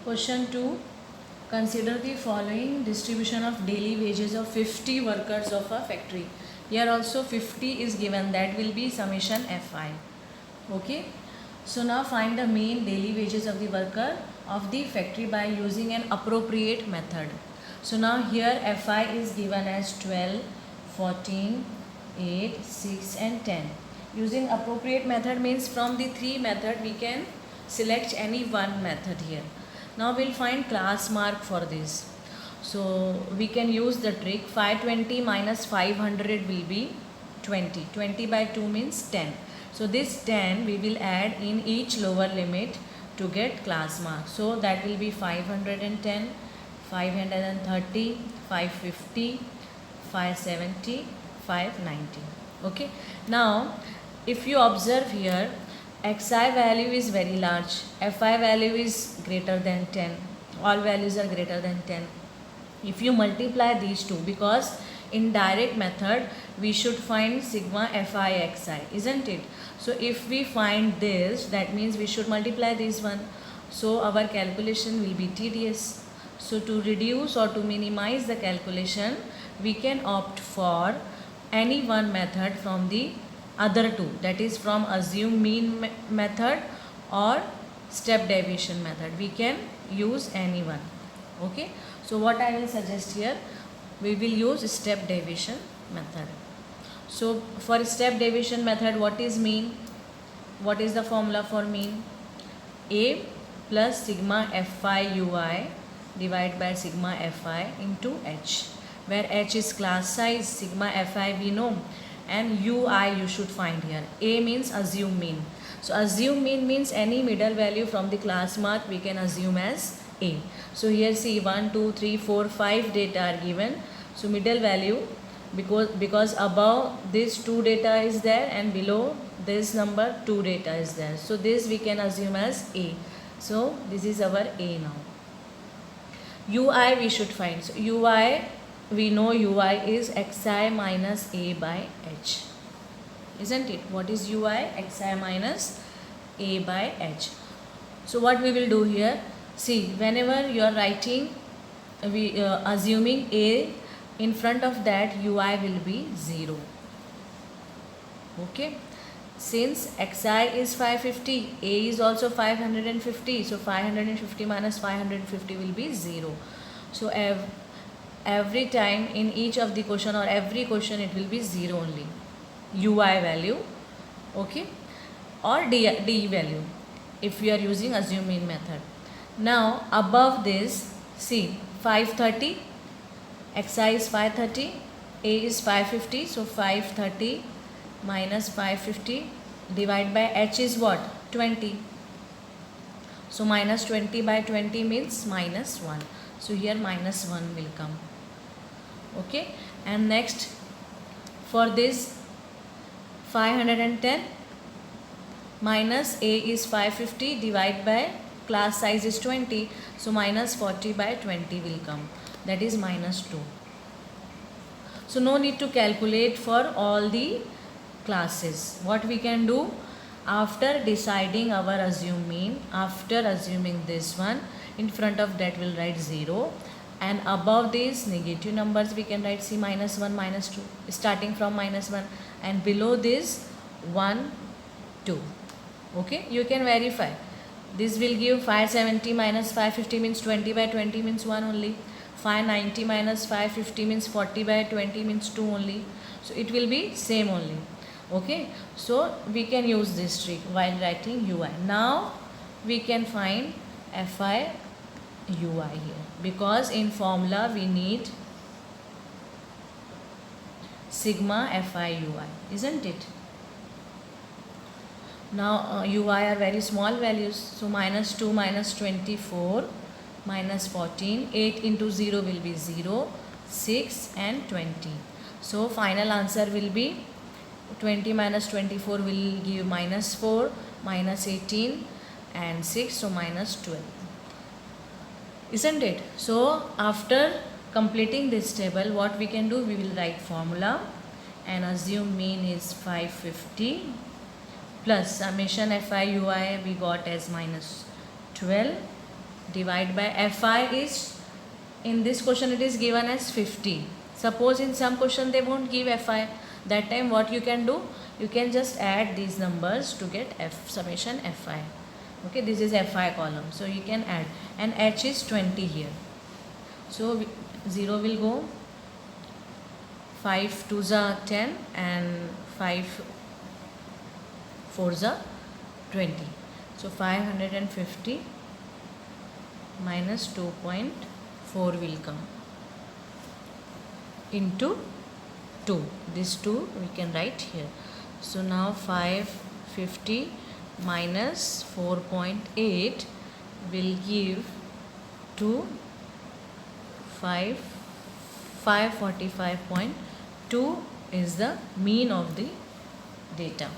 Question 2. Consider the following distribution of daily wages of 50 workers of a factory. Here also 50 is given, that will be summation Fi. Okay. So now find the mean daily wages of the worker of the factory by using an appropriate method. So now here Fi is given as 12, 14, 8, 6 and 10. Using appropriate method means from the three method we can select any one method here. Now we'll find class mark for this. So we can use the trick. 520 minus 500 will be 20. 20 by 2 means 10. So this 10 we will add in each lower limit to get class mark. So that will be 510, 530, 550, 570, 590. Okay. Now if you observe here, xi value is very large, fi value is greater than 10, all values are greater than 10. If you multiply these two, because in direct method we should find sigma fi xi, isn't it? So if we find this, that means we should multiply this one, so our calculation will be tedious. So to reduce or to minimize the calculation, we can opt for any one method from the other two, that is from assume mean method or step deviation method. We can use any one. Okay. So what I will suggest here, we will use step deviation method. So for step deviation method, what is mean? What is the formula for mean? A plus sigma fi ui divided by sigma fi into h, where h is class size, sigma fi we know, and ui you should find here. A means assume mean. So assume mean means any middle value from the class mark we can assume as A. So here see 1, 2, 3, 4, 5 data are given. So middle value, because above this 2 data is there and below this number 2 data is there. So this we can assume as A. So this is our A now. Ui we should find. So ui, we know ui is xi minus a by h, isn't it? What is ui? Xi minus a by h. So what we will do here, see, whenever you are writing, we assuming a, in front of that ui will be 0. Okay. Since xi is 550, a is also 550, so 550 minus 550 will be 0. So every time in each of the question or every question it will be 0 only, ui value, okay, or d value if we are using assume mean method. Now above this, see 530, xi is 530, a is 550, so 530 minus 550 divided by h is what? 20. So minus 20 by 20 means minus 1. So here minus 1 will come. Okay. And next for this 510 minus a is 550 divided by class size is 20. So minus 40 by 20 will come. That is minus 2. So no need to calculate for all the classes. What we can do, after deciding our assume mean, after assuming this one, in front of that we'll write 0, and above these negative numbers we can write, see, minus 1, minus 2, starting from minus 1, and below this 1, 2. Okay, you can verify. This will give 570 minus 550 means 20 by 20 means 1 only. 590 minus 550 means 40 by 20 means 2 only. So it will be same only. Okay, so we can use this trick while writing ui. Now we can find fi ui here, because in formula we need sigma fi ui, isn't it? Now ui are very small values, so minus 2 minus 24 minus 14, 8 into 0 will be 0, 6 and 20. So final answer will be 20 minus 24 will give minus 4, minus 18 and 6, so minus 12, isn't it? So after completing this table, what we can do, we will write formula and assume mean is 550 plus summation fi ui we got as minus 12 divide by Fi is, in this question it is given as 50. Suppose in some question they won't give Fi, that time what you can do, you can just add these numbers to get summation Fi. Okay, this is Fi column, so you can add, and H is 20 here, so 0 will go, 5 2s are 10 and 5 4s are 20, so 550 minus 2.4 will come into 2. This 2 we can write here. So now 550 minus 4.8 will give 545.2 is the mean of the data.